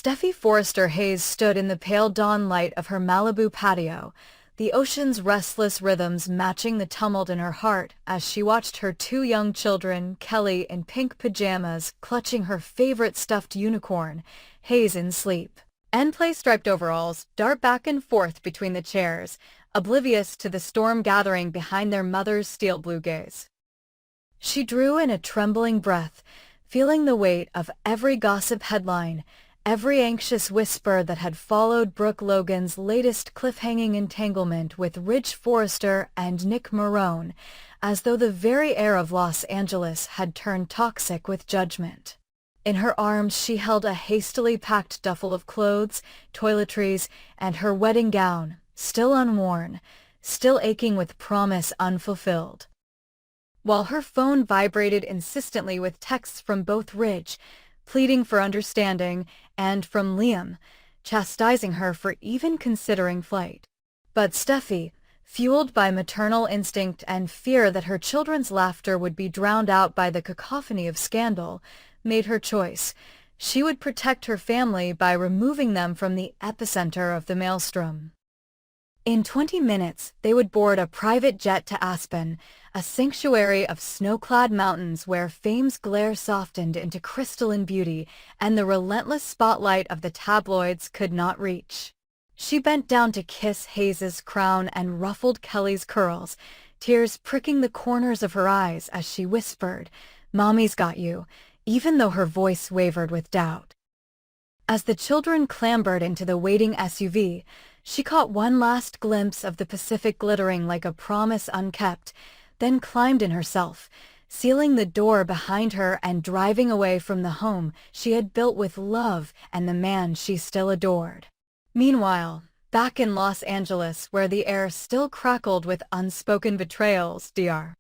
Steffi Forrester Hayes stood in the pale dawn light of her Malibu patio, the ocean's restless rhythms matching the tumult in her heart as she watched her two young children, Kelly in pink pajamas clutching her favorite stuffed unicorn, Hayes in sleep, and play-striped overalls, dart back and forth between the chairs, oblivious to the storm gathering behind their mother's steel blue gaze. She drew in a trembling breath, feeling the weight of every gossip headline, every anxious whisper that had followed Brooke Logan's latest cliffhanging entanglement with Ridge Forrester and Nick Marone, as though the very air of Los Angeles had turned toxic with judgment. In her arms she held a hastily packed duffel of clothes, toiletries, and her wedding gown, still unworn, still aching with promise unfulfilled. While her phone vibrated insistently with texts from both Ridge, pleading for understanding, and from Liam, chastising her for even considering flight. But Steffi, fueled by maternal instinct and fear that her children's laughter would be drowned out by the cacophony of scandal, made her choice. She would protect her family by removing them from the epicenter of the maelstrom. In 20 minutes, they would board a private jet to Aspen, a sanctuary of snow-clad mountains where fame's glare softened into crystalline beauty and the relentless spotlight of the tabloids could not reach. She bent down to kiss Hayes's crown and ruffled Kelly's curls, tears pricking the corners of her eyes as she whispered, "Mommy's got you," even though her voice wavered with doubt. As the children clambered into the waiting SUV, she caught one last glimpse of the Pacific glittering like a promise unkept, then climbed in herself, sealing the door behind her and driving away from the home she had built with love and the man she still adored. Meanwhile, back in Los Angeles, where the air still crackled with unspoken betrayals, Dr.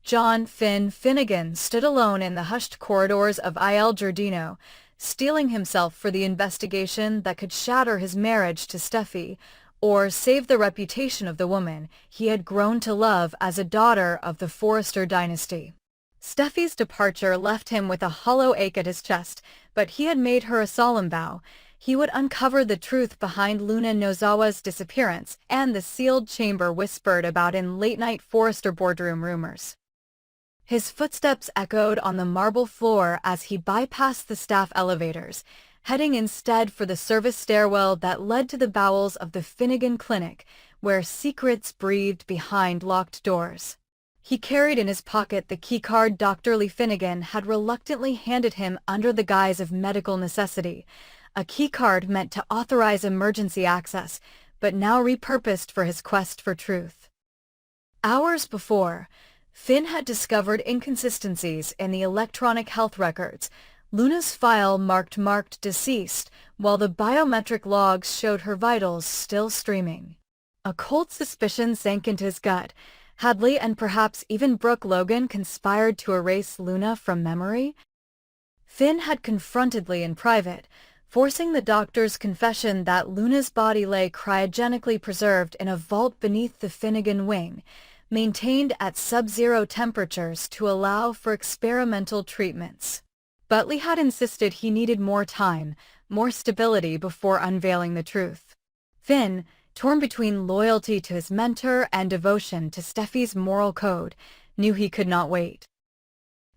John Finn Finnegan stood alone in the hushed corridors of Il Giardino, steeling himself for the investigation that could shatter his marriage to Steffi, or save the reputation of the woman he had grown to love as a daughter of the Forrester dynasty. Steffi's departure left him with a hollow ache at his chest, but he had made her a solemn vow. He would uncover the truth behind Luna Nozawa's disappearance and the sealed chamber whispered about in late-night Forrester boardroom rumors. His footsteps echoed on the marble floor as he bypassed the staff elevators, heading instead for the service stairwell that led to the bowels of the Finnegan Clinic, where secrets breathed behind locked doors. He carried in his pocket the keycard Dr. Lee Finnegan had reluctantly handed him under the guise of medical necessity, a keycard meant to authorize emergency access, but now repurposed for his quest for truth. Hours before, Finn had discovered inconsistencies in the electronic health records. Luna's file marked deceased, while the biometric logs showed her vitals still streaming. A cold suspicion sank into his gut. Had Lee and perhaps even Brooke Logan conspired to erase Luna from memory? Finn had confronted Lee in private, forcing the doctor's confession that Luna's body lay cryogenically preserved in a vault beneath the Finnegan wing, maintained at sub-zero temperatures to allow for experimental treatments. But Lee had insisted he needed more time, more stability before unveiling the truth. Finn, torn between loyalty to his mentor and devotion to Steffi's moral code, knew he could not wait.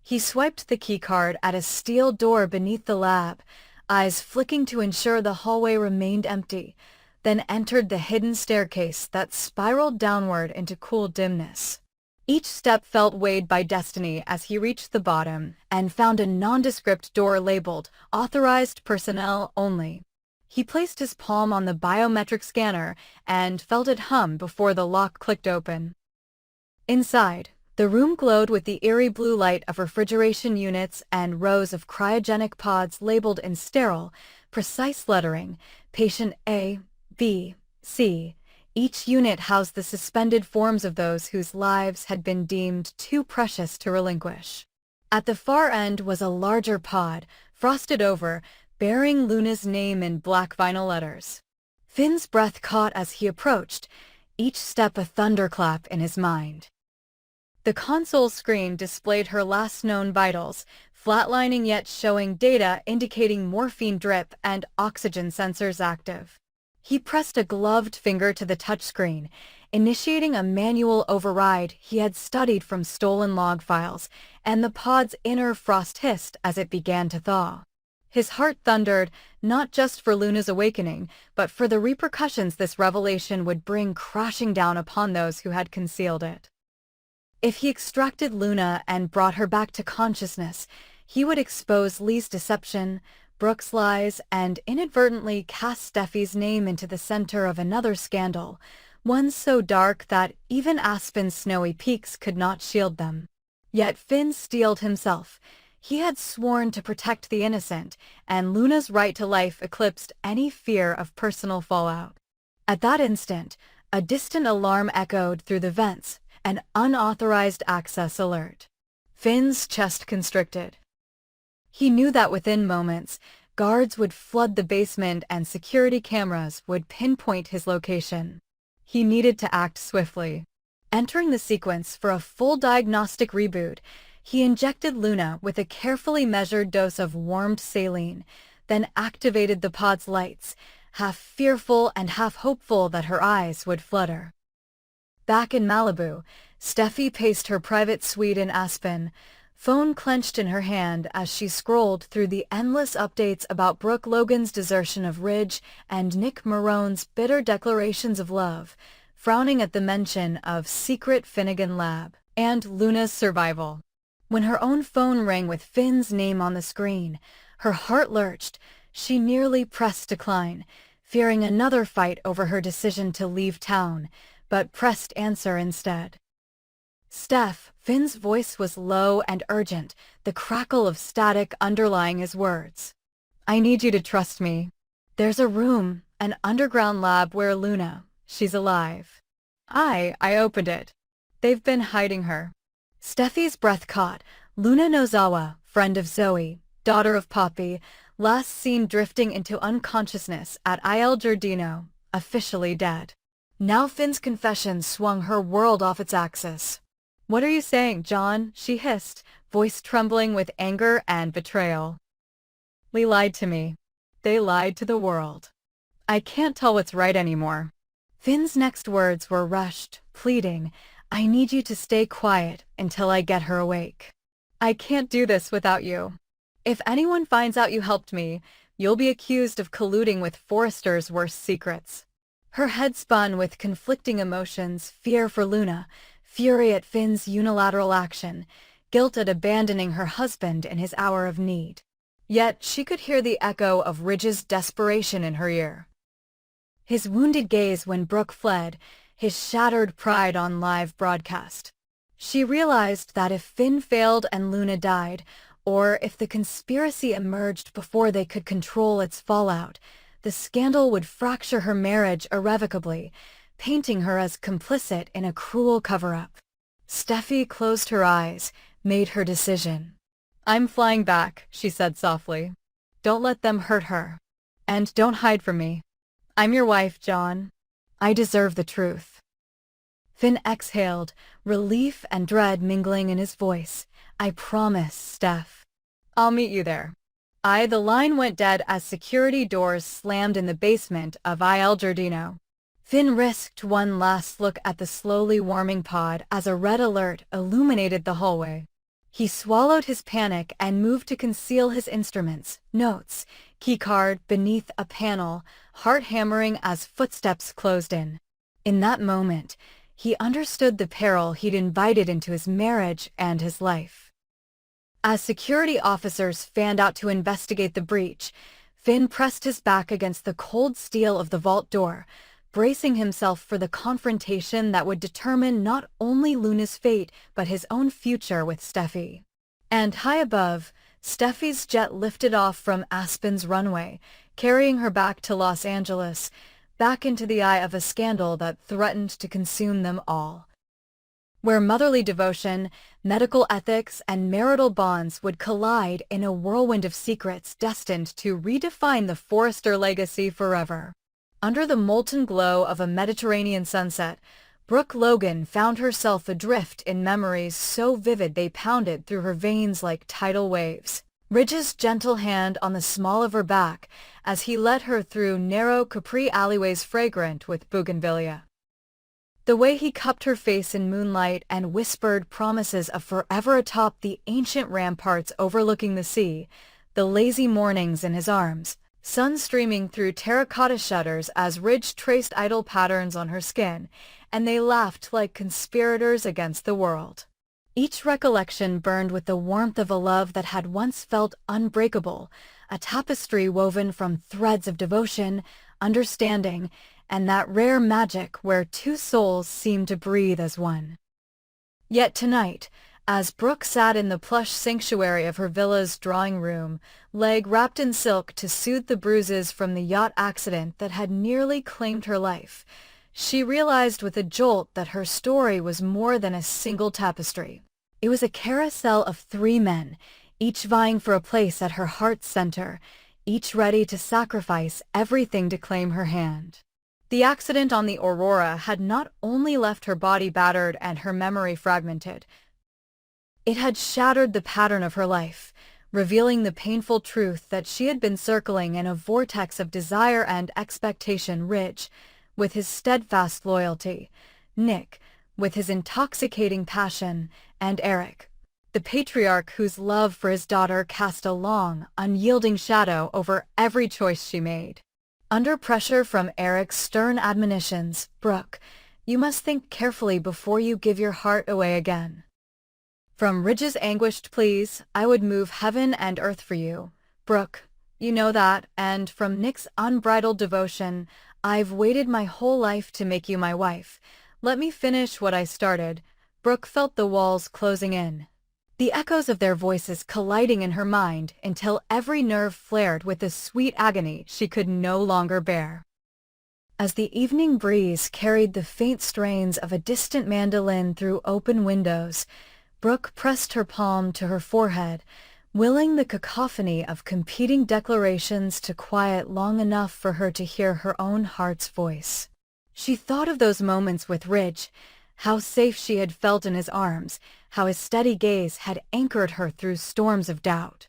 He swiped the keycard at a steel door beneath the lab, eyes flicking to ensure the hallway remained empty, then entered the hidden staircase that spiraled downward into cool dimness. Each step felt weighed by destiny as he reached the bottom and found a nondescript door labeled "Authorized Personnel Only." He placed his palm on the biometric scanner and felt it hum before the lock clicked open. Inside, the room glowed with the eerie blue light of refrigeration units and rows of cryogenic pods labeled in sterile, precise lettering, Patient A, B, C. Each unit housed the suspended forms of those whose lives had been deemed too precious to relinquish. At the far end was a larger pod, frosted over, bearing Luna's name in black vinyl letters. Finn's breath caught as he approached, each step a thunderclap in his mind. The console screen displayed her last known vitals, flatlining yet showing data indicating morphine drip and oxygen sensors active. He pressed a gloved finger to the touchscreen, initiating a manual override he had studied from stolen log files, and the pod's inner frost hissed as it began to thaw. His heart thundered, not just for Luna's awakening, but for the repercussions this revelation would bring crashing down upon those who had concealed it. If he extracted Luna and brought her back to consciousness, he would expose Lee's deception, Brooke's lies, and inadvertently cast Steffi's name into the center of another scandal, one so dark that even Aspen's snowy peaks could not shield them. Yet Finn steeled himself. He had sworn to protect the innocent, and Luna's right to life eclipsed any fear of personal fallout. At that instant, a distant alarm echoed through the vents, an unauthorized access alert. Finn's chest constricted. He knew that within moments, guards would flood the basement and security cameras would pinpoint his location. He needed to act swiftly. Entering the sequence for a full diagnostic reboot, he injected Luna with a carefully measured dose of warmed saline, then activated the pod's lights, half fearful and half hopeful that her eyes would flutter. Back in Malibu, Steffi paced her private suite in Aspen, phone clenched in her hand as she scrolled through the endless updates about Brooke Logan's desertion of Ridge and Nick Marone's bitter declarations of love, frowning at the mention of secret Finnegan Lab and Luna's survival. When her own phone rang with Finn's name on the screen, her heart lurched. She nearly pressed decline, fearing another fight over her decision to leave town, but pressed answer instead. Steph, Finn's voice was low and urgent, the crackle of static underlying his words. I need you to trust me. There's a room, an underground lab where Luna, she's alive. I opened it. They've been hiding her. Steffi's breath caught. Luna Nozawa, friend of Zoe, daughter of Poppy, last seen drifting into unconsciousness at Il Giardino, officially dead. Now Finn's confession swung her world off its axis. What are you saying, John? She hissed, voice trembling with anger and betrayal. Lee lied to me. They lied to the world. I can't tell what's right anymore. Finn's next words were rushed, pleading, I need you to stay quiet until I get her awake. I can't do this without you. If anyone finds out you helped me, you'll be accused of colluding with Forrester's worst secrets. Her head spun with conflicting emotions, fear for Luna, fury at Finn's unilateral action, guilt at abandoning her husband in his hour of need. Yet she could hear the echo of Ridge's desperation in her ear. His wounded gaze when Brooke fled, his shattered pride on live broadcast. She realized that if Finn failed and Luna died, or if the conspiracy emerged before they could control its fallout, the scandal would fracture her marriage irrevocably, painting her as complicit in a cruel cover-up. Steffi closed her eyes, made her decision. I'm flying back, she said softly. Don't let them hurt her. And don't hide from me. I'm your wife, John. I deserve the truth. Finn exhaled, relief and dread mingling in his voice. I promise, Steph. I'll meet you there. The line went dead as security doors slammed in the basement of Il Giardino. Finn risked one last look at the slowly warming pod as a red alert illuminated the hallway. He swallowed his panic and moved to conceal his instruments, notes, keycard beneath a panel, heart hammering as footsteps closed in. In that moment, he understood the peril he'd invited into his marriage and his life. As security officers fanned out to investigate the breach, Finn pressed his back against the cold steel of the vault door, bracing himself for the confrontation that would determine not only Luna's fate but his own future with Steffi. And high above, Steffi's jet lifted off from Aspen's runway, carrying her back to Los Angeles, back into the eye of a scandal that threatened to consume them all. Where motherly devotion, medical ethics, and marital bonds would collide in a whirlwind of secrets destined to redefine the Forrester legacy forever. Under the molten glow of a Mediterranean sunset, Brooke Logan found herself adrift in memories so vivid they pounded through her veins like tidal waves. Ridge's gentle hand on the small of her back as he led her through narrow Capri alleyways fragrant with bougainvillea. The way he cupped her face in moonlight and whispered promises of forever atop the ancient ramparts overlooking the sea, the lazy mornings in his arms, sun streaming through terracotta shutters as Ridge traced idle patterns on her skin, and they laughed like conspirators against the world. Each recollection burned with the warmth of a love that had once felt unbreakable, a tapestry woven from threads of devotion, understanding, and that rare magic where two souls seemed to breathe as one. Yet tonight, as Brooke sat in the plush sanctuary of her villa's drawing room, leg wrapped in silk to soothe the bruises from the yacht accident that had nearly claimed her life, she realized with a jolt that her story was more than a single tapestry. It was a carousel of three men, each vying for a place at her heart's center, each ready to sacrifice everything to claim her hand. The accident on the Aurora had not only left her body battered and her memory fragmented, it had shattered the pattern of her life, revealing the painful truth that she had been circling in a vortex of desire and expectation. Ridge, with his steadfast loyalty, Nick, with his intoxicating passion, and Eric, the patriarch whose love for his daughter cast a long, unyielding shadow over every choice she made. Under pressure from Eric's stern admonitions, "Brooke, you must think carefully before you give your heart away again." From Ridge's anguished pleas, "I would move heaven and earth for you, Brooke, you know that," and from Nick's unbridled devotion, "I've waited my whole life to make you my wife. Let me finish what I started," Brooke felt the walls closing in, the echoes of their voices colliding in her mind until every nerve flared with a sweet agony she could no longer bear. As the evening breeze carried the faint strains of a distant mandolin through open windows, Brooke pressed her palm to her forehead, willing the cacophony of competing declarations to quiet long enough for her to hear her own heart's voice. She thought of those moments with Ridge, how safe she had felt in his arms, how his steady gaze had anchored her through storms of doubt.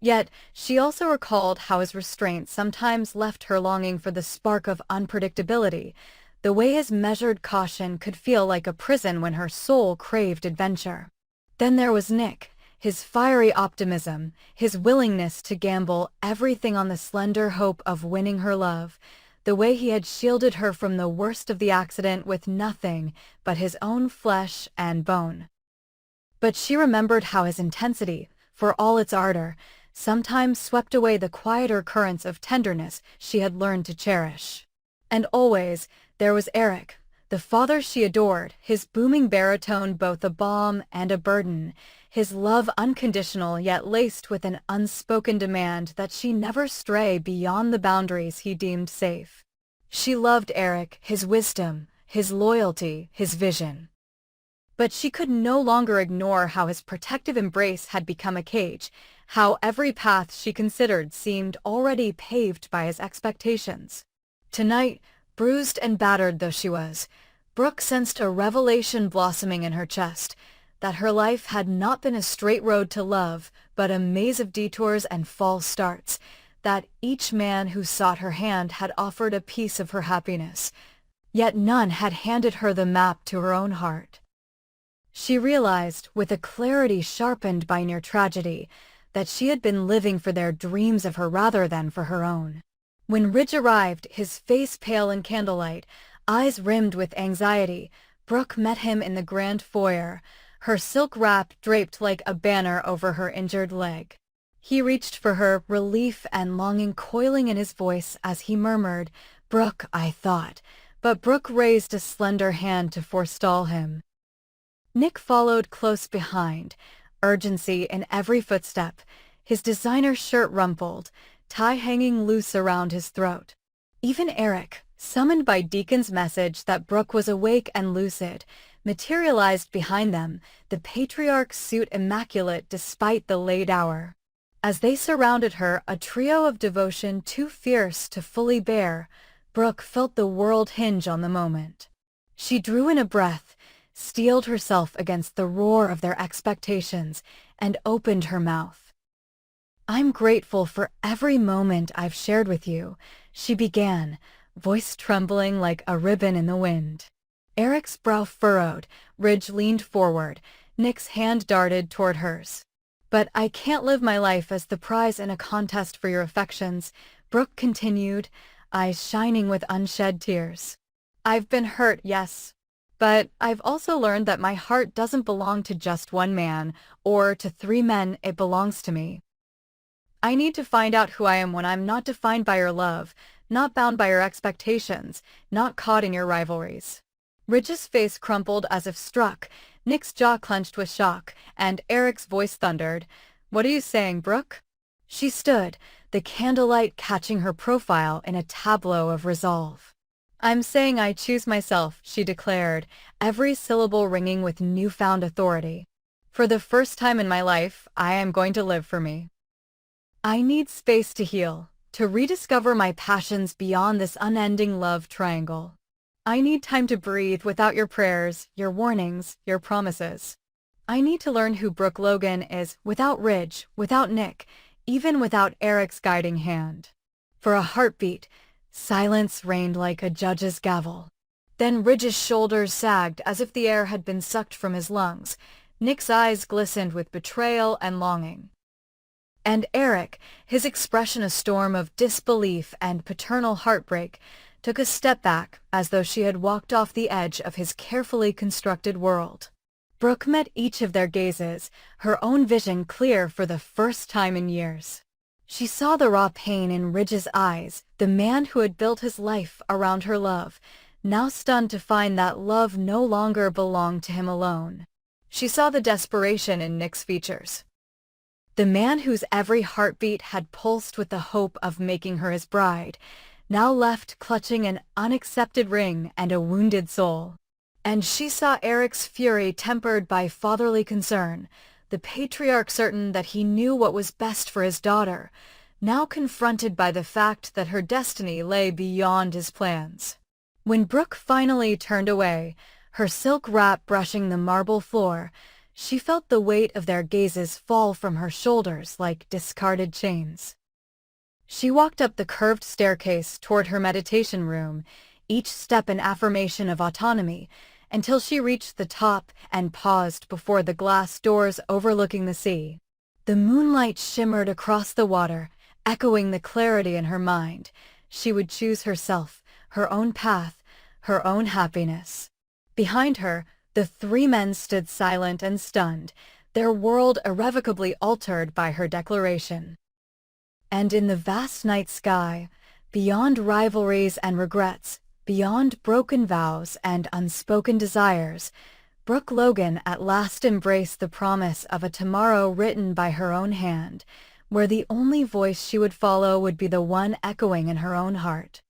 Yet she also recalled how his restraint sometimes left her longing for the spark of unpredictability, the way his measured caution could feel like a prison when her soul craved adventure. Then there was Nick, his fiery optimism, his willingness to gamble everything on the slender hope of winning her love, the way he had shielded her from the worst of the accident with nothing but his own flesh and bone. But she remembered how his intensity, for all its ardor, sometimes swept away the quieter currents of tenderness she had learned to cherish. And always, there was Eric, the father she adored, his booming baritone both a balm and a burden, his love unconditional yet laced with an unspoken demand that she never stray beyond the boundaries he deemed safe. She loved Eric, his wisdom, his loyalty, his vision. But she could no longer ignore how his protective embrace had become a cage, how every path she considered seemed already paved by his expectations. Tonight, bruised and battered though she was, Brooke sensed a revelation blossoming in her chest, that her life had not been a straight road to love, but a maze of detours and false starts, that each man who sought her hand had offered a piece of her happiness, yet none had handed her the map to her own heart. She realized, with a clarity sharpened by near tragedy, that she had been living for their dreams of her rather than for her own. When Ridge arrived, his face pale in candlelight, eyes rimmed with anxiety, Brooke met him in the grand foyer, her silk wrap draped like a banner over her injured leg. He reached for her, relief and longing coiling in his voice as he murmured, "Brooke, I thought," but Brooke raised a slender hand to forestall him. Nick followed close behind, urgency in every footstep, his designer shirt rumpled, tie hanging loose around his throat. Even Eric, summoned by Deacon's message that Brooke was awake and lucid, materialized behind them, the patriarch's suit immaculate despite the late hour. As they surrounded her, a trio of devotion too fierce to fully bear, Brooke felt the world hinge on the moment. She drew in a breath, steeled herself against the roar of their expectations, and opened her mouth. "I'm grateful for every moment I've shared with you," she began, voice trembling like a ribbon in the wind. Eric's brow furrowed, Ridge leaned forward, Nick's hand darted toward hers. "But I can't live my life as the prize in a contest for your affections," Brooke continued, eyes shining with unshed tears. "I've been hurt, yes. But I've also learned that my heart doesn't belong to just one man, or to 3 men. It belongs to me. I need to find out who I am when I'm not defined by your love, not bound by your expectations, not caught in your rivalries." Ridge's face crumpled as if struck, Nick's jaw clenched with shock, and Eric's voice thundered, "What are you saying, Brooke?" She stood, the candlelight catching her profile in a tableau of resolve. "I'm saying I choose myself," she declared, every syllable ringing with newfound authority. "For the first time in my life, I am going to live for me. I need space to heal, to rediscover my passions beyond this unending love triangle. I need time to breathe without your prayers, your warnings, your promises. I need to learn who Brooke Logan is without Ridge, without Nick, even without Eric's guiding hand." For a heartbeat, silence reigned like a judge's gavel. Then Ridge's shoulders sagged as if the air had been sucked from his lungs. Nick's eyes glistened with betrayal and longing. And Eric, his expression a storm of disbelief and paternal heartbreak, took a step back as though she had walked off the edge of his carefully constructed world. Brooke met each of their gazes, her own vision clear for the first time in years. She saw the raw pain in Ridge's eyes, the man who had built his life around her love, now stunned to find that love no longer belonged to him alone. She saw the desperation in Nick's features. The man whose every heartbeat had pulsed with the hope of making her his bride, now left clutching an unaccepted ring and a wounded soul. And she saw Eric's fury tempered by fatherly concern, the patriarch certain that he knew what was best for his daughter, now confronted by the fact that her destiny lay beyond his plans. When Brooke finally turned away, her silk wrap brushing the marble floor, she felt the weight of their gazes fall from her shoulders like discarded chains. She walked up the curved staircase toward her meditation room, each step an affirmation of autonomy, until she reached the top and paused before the glass doors overlooking the sea. The moonlight shimmered across the water, echoing the clarity in her mind. She would choose herself, her own path, her own happiness. Behind her, the 3 men stood silent and stunned, their world irrevocably altered by her declaration. And in the vast night sky, beyond rivalries and regrets, beyond broken vows and unspoken desires, Brooke Logan at last embraced the promise of a tomorrow written by her own hand, where the only voice she would follow would be the one echoing in her own heart.